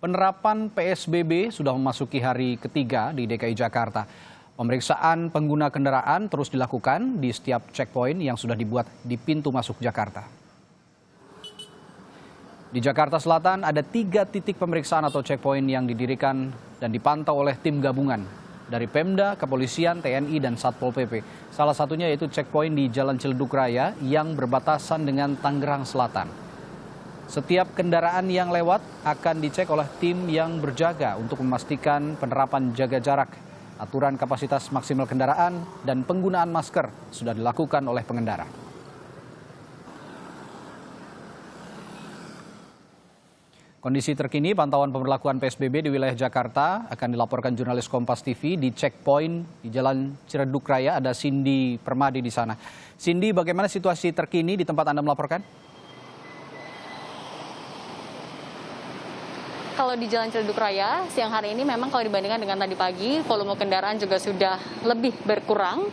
Penerapan PSBB sudah memasuki hari ketiga di DKI Jakarta. Pemeriksaan pengguna kendaraan terus dilakukan di setiap checkpoint yang sudah dibuat di pintu masuk Jakarta. Di Jakarta Selatan ada 3 titik pemeriksaan atau checkpoint yang didirikan dan dipantau oleh tim gabungan dari Pemda, Kepolisian, TNI, dan Satpol PP. Salah satunya yaitu checkpoint di Jalan Ciledug Raya yang berbatasan dengan Tangerang Selatan. Setiap kendaraan yang lewat akan dicek oleh tim yang berjaga untuk memastikan penerapan jaga jarak, aturan kapasitas maksimal kendaraan, dan penggunaan masker sudah dilakukan oleh pengendara. Kondisi terkini pantauan pemberlakuan PSBB di wilayah Jakarta akan dilaporkan jurnalis Kompas TV di checkpoint di Jalan Ciledug Raya. Ada Cindy Permadi di sana. Cindy, bagaimana situasi terkini di tempat Anda melaporkan? Kalau di Jalan Ciledug Raya, siang hari ini memang kalau dibandingkan dengan tadi pagi, volume kendaraan juga sudah lebih berkurang.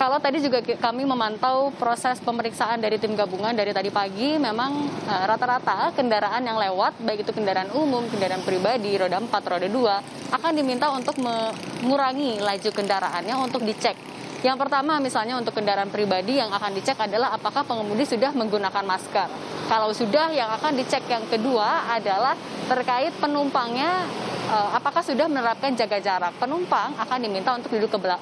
Kalau tadi juga kami memantau proses pemeriksaan dari tim gabungan dari tadi pagi, memang rata-rata kendaraan yang lewat, baik itu kendaraan umum, kendaraan pribadi, roda 4, roda 2, akan diminta untuk mengurangi laju kendaraannya untuk dicek. Yang pertama misalnya untuk kendaraan pribadi yang akan dicek adalah apakah pengemudi sudah menggunakan masker. Kalau sudah, yang akan dicek yang kedua adalah terkait penumpangnya, apakah sudah menerapkan jaga jarak. Penumpang akan diminta untuk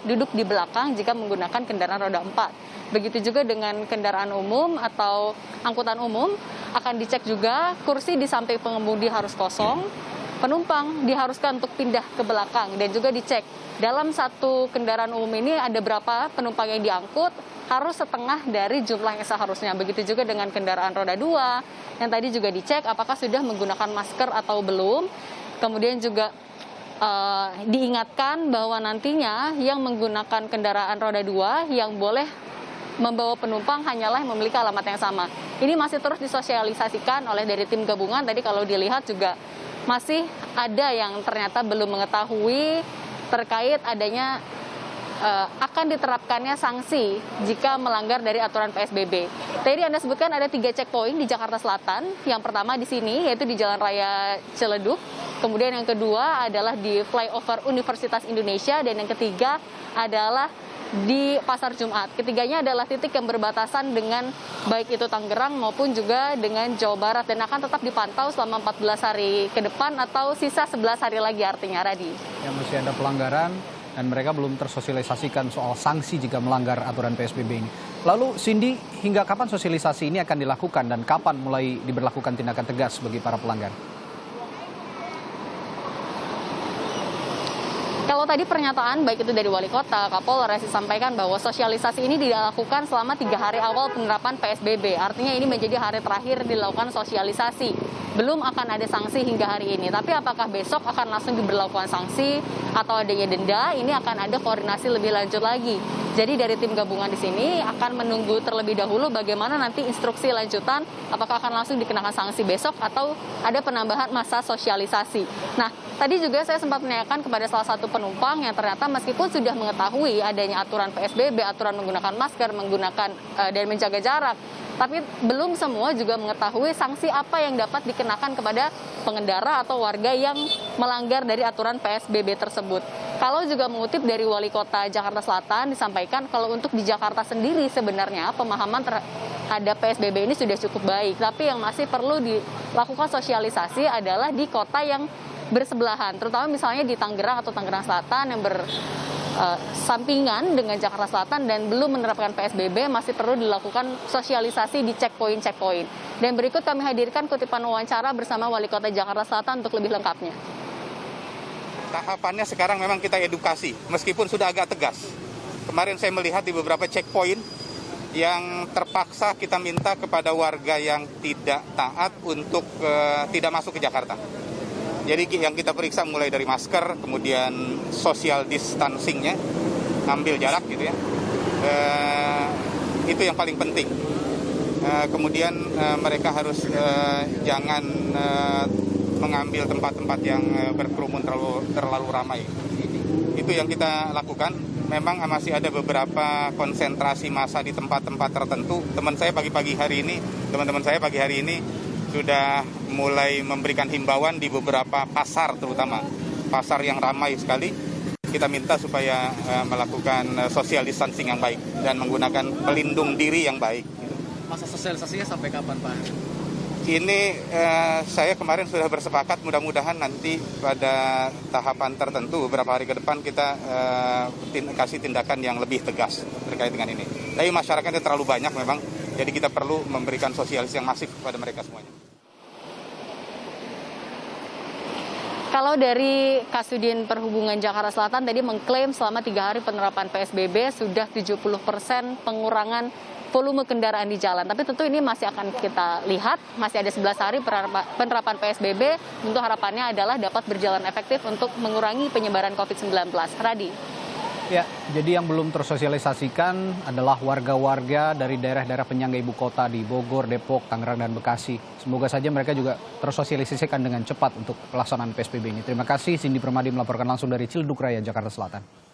duduk di belakang jika menggunakan kendaraan roda 4. Begitu juga dengan kendaraan umum atau angkutan umum, akan dicek juga kursi di samping pengemudi harus kosong. Penumpang diharuskan untuk pindah ke belakang dan juga dicek dalam satu kendaraan umum ini ada berapa penumpang yang diangkut, harus setengah dari jumlah yang seharusnya. Begitu juga dengan kendaraan roda 2 yang tadi juga dicek apakah sudah menggunakan masker atau belum. Kemudian juga diingatkan bahwa nantinya yang menggunakan kendaraan roda 2 yang boleh membawa penumpang hanyalah yang memiliki alamat yang sama. Ini masih terus disosialisasikan oleh dari tim gabungan. Tadi kalau dilihat juga masih ada yang ternyata belum mengetahui terkait adanya akan diterapkannya sanksi jika melanggar dari aturan PSBB. Tadi Anda sebutkan ada 3 checkpoint di Jakarta Selatan. Yang pertama di sini yaitu di Jalan Raya Ciledug. Kemudian yang kedua adalah di flyover Universitas Indonesia dan yang ketiga adalah di Pasar Jumat. Ketiganya adalah titik yang berbatasan dengan baik itu Tangerang maupun juga dengan Jawa Barat dan akan tetap dipantau selama 14 hari ke depan atau sisa 11 hari lagi artinya, Radi. Ya, masih ada pelanggaran dan mereka belum tersosialisasikan soal sanksi jika melanggar aturan PSBB ini. Lalu Cindy, hingga kapan sosialisasi ini akan dilakukan dan kapan mulai diberlakukan tindakan tegas bagi para pelanggar? Kalau tadi pernyataan baik itu dari Wali Kota, Kapolres disampaikan bahwa sosialisasi ini dilakukan selama 3 hari awal penerapan PSBB. Artinya ini menjadi hari terakhir dilakukan sosialisasi. Belum akan ada sanksi hingga hari ini. Tapi apakah besok akan langsung diberlakukan sanksi atau adanya denda? Ini akan ada koordinasi lebih lanjut lagi. Jadi dari tim gabungan di sini akan menunggu terlebih dahulu bagaimana nanti instruksi lanjutan, apakah akan langsung dikenakan sanksi besok atau ada penambahan masa sosialisasi. Nah, tadi juga saya sempat menanyakan kepada salah satu penumpang yang ternyata meskipun sudah mengetahui adanya aturan PSBB, aturan menggunakan masker, menggunakan dan menjaga jarak, tapi belum semua juga mengetahui sanksi apa yang dapat dikenakan kepada pengendara atau warga yang melanggar dari aturan PSBB tersebut. Kalau juga mengutip dari Wali Kota Jakarta Selatan disampaikan kalau untuk di Jakarta sendiri sebenarnya pemahaman terhadap PSBB ini sudah cukup baik, tapi yang masih perlu dilakukan sosialisasi adalah di kota yang bersebelahan, terutama misalnya di Tangerang atau Tangerang Selatan yang bersampingan dengan Jakarta Selatan dan belum menerapkan PSBB, masih perlu dilakukan sosialisasi di checkpoint. Dan berikut kami hadirkan kutipan wawancara bersama Wali Kota Jakarta Selatan untuk lebih lengkapnya. Tahapannya sekarang memang kita edukasi, meskipun sudah agak tegas. Kemarin saya melihat di beberapa checkpoint yang terpaksa kita minta kepada warga yang tidak taat untuk tidak masuk ke Jakarta. Jadi yang kita periksa mulai dari masker, kemudian social distancing-nya, ambil jarak gitu ya. Itu yang paling penting. Kemudian mereka harus jangan mengambil tempat-tempat yang berkerumun terlalu ramai. Itu yang kita lakukan. Memang masih ada beberapa konsentrasi massa di tempat-tempat tertentu. Teman-teman saya pagi hari ini sudah mulai memberikan himbauan di beberapa pasar, terutama pasar yang ramai sekali. Kita minta supaya melakukan social distancing yang baik dan menggunakan pelindung diri yang baik. Masa sosialisasinya sampai kapan, Pak? Ini saya kemarin sudah bersepakat, mudah-mudahan nanti pada tahapan tertentu beberapa hari ke depan kita kasih tindakan yang lebih tegas terkait dengan ini. Tapi masyarakatnya terlalu banyak memang, jadi kita perlu memberikan sosialisasi yang masif kepada mereka semuanya. Kalau dari Kasudin Perhubungan Jakarta Selatan tadi mengklaim selama 3 hari penerapan PSBB sudah 70% pengurangan volume kendaraan di jalan. Tapi tentu ini masih akan kita lihat, masih ada 11 hari penerapan PSBB. Tentu harapannya adalah dapat berjalan efektif untuk mengurangi penyebaran COVID-19. Radi. Ya, jadi yang belum tersosialisasikan adalah warga-warga dari daerah-daerah penyangga ibu kota di Bogor, Depok, Tangerang, dan Bekasi. Semoga saja mereka juga tersosialisasikan dengan cepat untuk pelaksanaan PSBB ini. Terima kasih, Cindy Permadi melaporkan langsung dari Ciledug Raya, Jakarta Selatan.